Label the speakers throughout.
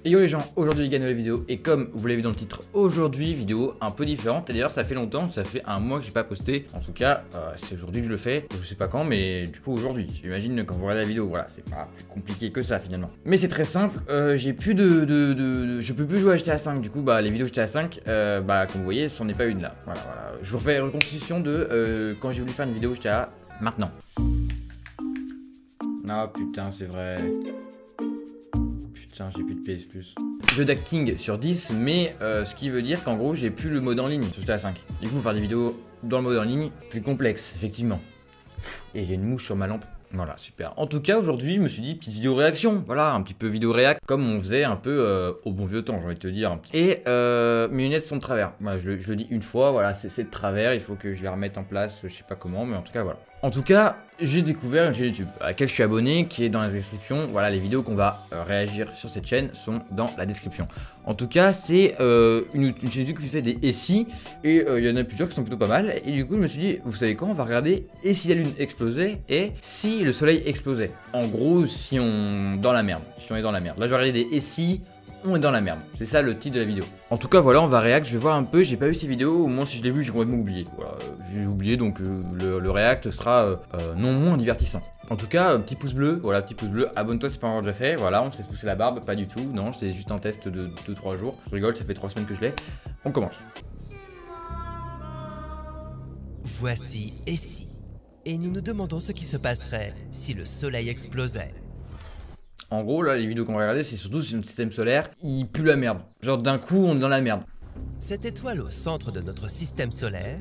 Speaker 1: Et yo les gens, aujourd'hui les gars, nouvelle vidéo, et comme vous l'avez vu dans le titre, aujourd'hui vidéo un peu différente, et d'ailleurs ça fait longtemps, ça fait un mois que j'ai pas posté, en tout cas c'est aujourd'hui que je le fais, je sais pas quand, mais du coup aujourd'hui, j'imagine quand vous regardez la vidéo, voilà, c'est pas plus compliqué que ça finalement. Mais c'est très simple, j'ai plus je peux plus jouer à GTA 5, du coup bah les vidéos GTA 5, comme vous voyez, c'en est pas une là, voilà, je vous refais une reconstitution de quand j'ai voulu faire une vidéo GTA maintenant. Ah putain c'est vrai. Putain, j'ai plus de PS Plus. Jeu d'acting sur 10, mais ce qui veut dire qu'en gros, j'ai plus le mode en ligne sur GTA 5. Du coup, faire des vidéos dans le mode en ligne, plus complexe, effectivement. Et j'ai une mouche sur ma lampe. Voilà, super. En tout cas, aujourd'hui, je me suis dit, petite vidéo réaction. Voilà, un petit peu vidéo réact, comme on faisait un peu au bon vieux temps, j'ai envie de te dire. Et mes lunettes sont de travers. Voilà, je le dis une fois, voilà, c'est de travers. Il faut que je les remette en place, je sais pas comment, mais en tout cas, voilà. En tout cas, j'ai découvert une chaîne YouTube à laquelle je suis abonné, qui est dans la description. Voilà, les vidéos qu'on va réagir sur cette chaîne sont dans la description. En tout cas, c'est une chaîne YouTube qui fait des SI, et il y en a plusieurs qui sont plutôt pas mal. Et du coup, je me suis dit, vous savez quoi, on va regarder et si la lune explosait et si le soleil explosait. En gros, si on dans la merde, si on est dans la merde. Là, je vais regarder des SI. On est dans la merde, c'est ça le titre de la vidéo. En tout cas voilà, on va react, je vais voir un peu, j'ai pas vu ces vidéos, au moins si je l'ai vu j'ai complètement oublié. Voilà, j'ai oublié donc le react sera non moins divertissant. En tout cas, petit pouce bleu, voilà, petit pouce bleu, abonne-toi si c'est pas encore déjà fait, voilà, on se laisse pousser la barbe, pas du tout, non, c'était juste un test de 2-3 jours, je rigole, ça fait 3 semaines que je l'ai. On commence.
Speaker 2: Voici Essie, et nous nous demandons ce qui se passerait si le soleil explosait.
Speaker 1: En gros, là, les vidéos qu'on va regarder, c'est surtout sur notre système solaire, il pue la merde. Genre, d'un coup, on est dans la merde.
Speaker 2: Cette étoile au centre de notre système solaire,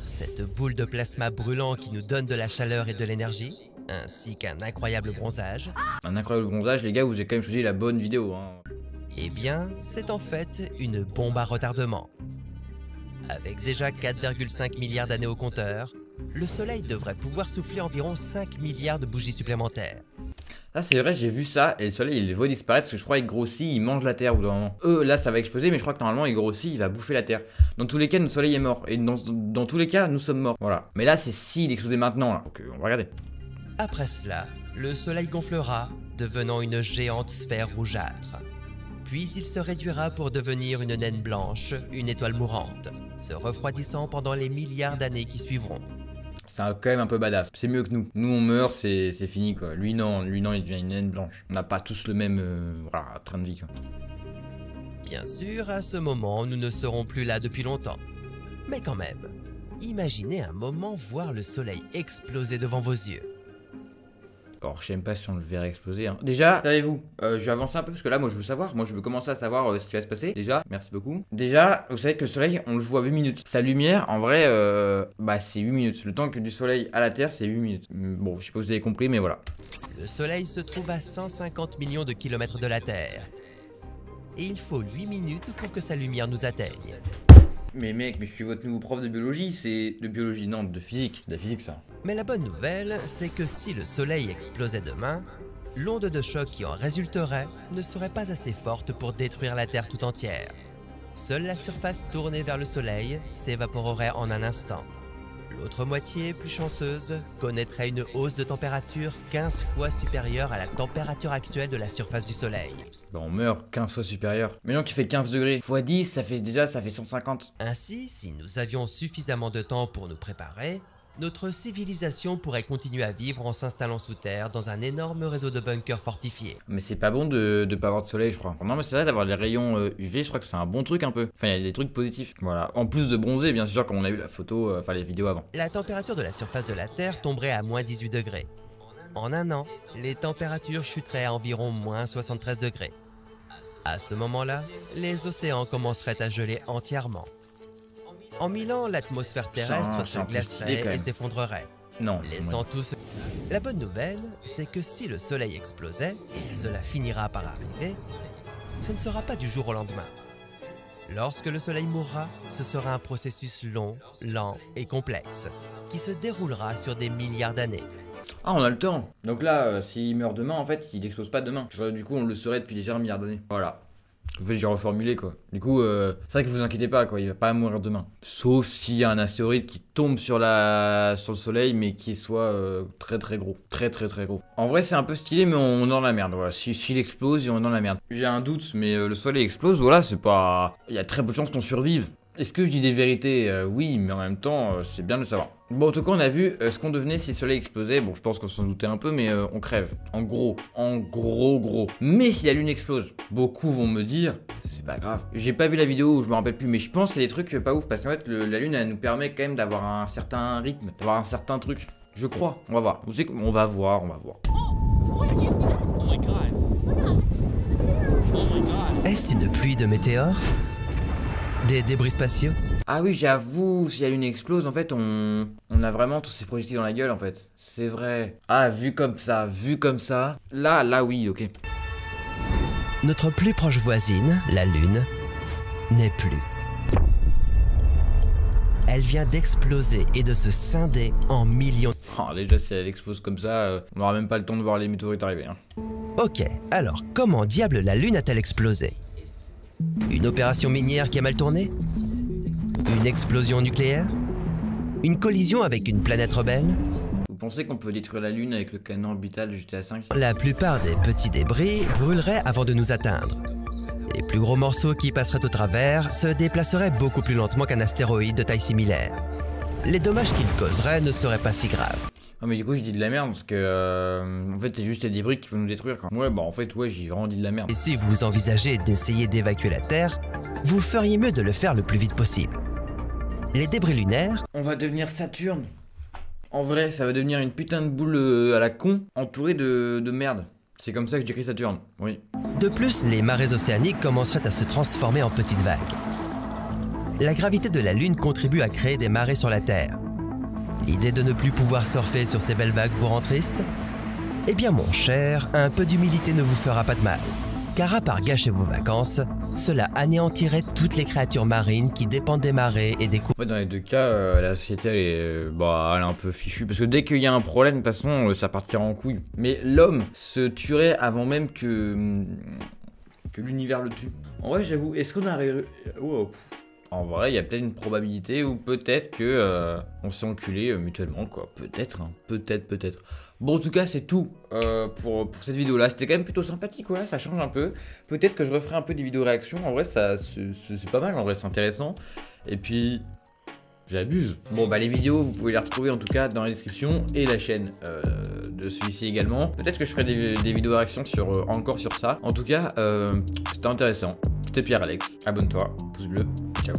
Speaker 2: cette boule de plasma brûlant qui nous donne de la chaleur et de l'énergie, ainsi qu'un incroyable bronzage.
Speaker 1: Un incroyable bronzage, les gars, vous avez quand même choisi la bonne vidéo, hein.
Speaker 2: Eh bien, c'est en fait une bombe à retardement. Avec déjà 4,5 milliards d'années au compteur, le soleil devrait pouvoir souffler environ 5 milliards de bougies supplémentaires.
Speaker 1: Ah c'est vrai, j'ai vu ça, et le soleil il les voit disparaître parce que je crois qu'il grossit, il mange la terre au bout d'un moment. Là ça va exploser, mais je crois que normalement il grossit, il va bouffer la terre. Dans tous les cas, notre soleil est mort, et dans tous les cas, nous sommes morts. Voilà. Mais là c'est s'il explosait maintenant, là. Donc on va regarder.
Speaker 2: Après cela, le soleil gonflera, devenant une géante sphère rougeâtre. Puis il se réduira pour devenir une naine blanche, une étoile mourante, se refroidissant pendant les milliards d'années qui suivront.
Speaker 1: C'est quand même un peu badass, c'est mieux que nous. Nous on meurt, c'est fini quoi. Lui non, il devient une naine blanche. On n'a pas tous le même train de vie quoi.
Speaker 2: Bien sûr, à ce moment, nous ne serons plus là depuis longtemps. Mais quand même, imaginez un moment voir le soleil exploser devant vos yeux.
Speaker 1: Alors je sais même pas si on le verrait exploser hein. Déjà, savez-vous, je vais avancer un peu parce que là moi je veux savoir, moi je veux commencer à savoir ce qui va se passer. Déjà, merci beaucoup. Déjà, vous savez que le soleil, on le voit 8 minutes. Sa lumière, en vrai, c'est 8 minutes. Le temps que du soleil à la Terre, c'est 8 minutes. Bon, je sais pas si vous avez compris, mais voilà.
Speaker 2: Le soleil se trouve à 150 millions de kilomètres de la Terre. Et il faut 8 minutes pour que sa lumière nous atteigne.
Speaker 1: Mais mec, je suis votre nouveau prof de biologie, non, de physique, c'est de la physique ça.
Speaker 2: Mais la bonne nouvelle, c'est que si le soleil explosait demain, l'onde de choc qui en résulterait ne serait pas assez forte pour détruire la Terre tout entière. Seule la surface tournée vers le soleil s'évaporerait en un instant. L'autre moitié, plus chanceuse, connaîtrait une hausse de température 15 fois supérieure à la température actuelle de la surface du soleil.
Speaker 1: Bah on meurt 15 fois supérieur. Mais non, qui fait 15 degrés x 10, ça fait 150.
Speaker 2: Ainsi, si nous avions suffisamment de temps pour nous préparer, notre civilisation pourrait continuer à vivre en s'installant sous terre dans un énorme réseau de bunkers fortifiés.
Speaker 1: Mais c'est pas bon de pas avoir de soleil, je crois. Non, mais c'est vrai d'avoir les rayons UV, je crois que c'est un bon truc un peu. Enfin, il y a des trucs positifs. Voilà. En plus de bronzer, bien sûr, comme on a vu la photo, les vidéos avant.
Speaker 2: La température de la surface de la Terre tomberait à moins 18 degrés. En un an, les températures chuteraient à environ moins 73 degrés. À ce moment-là, les océans commenceraient à geler entièrement. En 1000 ans, l'atmosphère terrestre se glacerait et s'effondrerait.
Speaker 1: Non.
Speaker 2: Laissant tout ce... La bonne nouvelle, c'est que si le soleil explosait, et cela finira par arriver, ce ne sera pas du jour au lendemain. Lorsque le soleil mourra, ce sera un processus long, lent et complexe, qui se déroulera sur des milliards d'années.
Speaker 1: Ah, on a le temps. Donc là, s'il meurt demain, en fait, il explose pas demain. Du coup, on le saurait depuis déjà un milliard d'années. Voilà. En fait, j'ai reformulé quoi. Du coup, c'est vrai que vous inquiétez pas quoi, il va pas mourir demain. Sauf s'il y a un astéroïde qui tombe sur le soleil, mais qui soit très très gros. Très gros. En vrai, c'est un peu stylé, mais on est dans la merde. Voilà, s'il explose, on est dans la merde. J'ai un doute, mais le soleil explose, voilà, c'est pas. Il y a très peu de chances qu'on survive. Est-ce que je dis des vérités? Oui, mais en même temps, c'est bien de le savoir. Bon, en tout cas, on a vu ce qu'on devenait si le soleil explosait. Bon, je pense qu'on s'en doutait un peu, mais on crève. En gros. Mais si la lune explose, beaucoup vont me dire, c'est pas grave. J'ai pas vu la vidéo, je me rappelle plus, mais je pense qu'il y a des trucs pas ouf. Parce qu'en fait, la lune, elle nous permet quand même d'avoir un certain rythme, d'avoir un certain truc. Je crois. On va voir. Vous savez, on va voir.
Speaker 2: Est-ce une pluie de météores? Des débris spatiaux?
Speaker 1: Ah oui, j'avoue, si la lune explose, en fait, on a vraiment tous ces projectiles dans la gueule, en fait. C'est vrai. Ah, vu comme ça. Là, oui, ok.
Speaker 2: Notre plus proche voisine, la Lune, n'est plus. Elle vient d'exploser et de se scinder en millions.
Speaker 1: Oh, déjà, si elle explose comme ça, on n'aura même pas le temps de voir les météorites arriver. Hein.
Speaker 2: Ok, alors comment diable la Lune a-t-elle explosé? Une opération minière qui a mal tourné? Une explosion nucléaire? Une collision avec une planète rebelle?
Speaker 1: Vous pensez qu'on peut détruire la Lune avec le canon orbital de GTA V?
Speaker 2: La plupart des petits débris brûleraient avant de nous atteindre. Les plus gros morceaux qui passeraient au travers se déplaceraient beaucoup plus lentement qu'un astéroïde de taille similaire. Les dommages qu'ils causeraient ne seraient pas si graves.
Speaker 1: Ah mais du coup je dis de la merde parce que en fait c'est juste les débris qui vont nous détruire quoi. Ouais bah en fait ouais j'ai vraiment dit de la merde.
Speaker 2: Et si vous envisagez d'essayer d'évacuer la Terre, vous feriez mieux de le faire le plus vite possible. Les débris lunaires...
Speaker 1: On va devenir Saturne. En vrai ça va devenir une putain de boule à la con entourée de merde. C'est comme ça que je décris Saturne, oui.
Speaker 2: De plus, les marées océaniques commenceraient à se transformer en petites vagues. La gravité de la Lune contribue à créer des marées sur la Terre. L'idée de ne plus pouvoir surfer sur ces belles vagues vous rend triste? Eh bien mon cher, un peu d'humilité ne vous fera pas de mal. Car à part gâcher vos vacances, cela anéantirait toutes les créatures marines qui dépendent des marées et des courants.
Speaker 1: Ouais, dans les deux cas, la société elle est un peu fichue. Parce que dès qu'il y a un problème, de toute façon, ça partira en couille. Mais l'homme se tuerait avant même que l'univers le tue. En vrai, j'avoue, est-ce qu'on a... Oh. En vrai, il y a peut-être une probabilité ou peut-être que on s'est enculé mutuellement, quoi. Peut-être, hein. Peut-être. Bon, en tout cas, c'est tout pour cette vidéo-là. C'était quand même plutôt sympathique, ouais, ça change un peu. Peut-être que je referai un peu des vidéos réactions. En vrai, c'est pas mal, en vrai, c'est intéressant. Et puis, j'abuse. Bon, bah, les vidéos, vous pouvez les retrouver en tout cas dans la description et la chaîne de celui-ci également. Peut-être que je ferai des vidéos réactions encore sur ça. En tout cas, c'était intéressant. C'était Pierre Alex. Abonne-toi, pouce bleu. Ciao.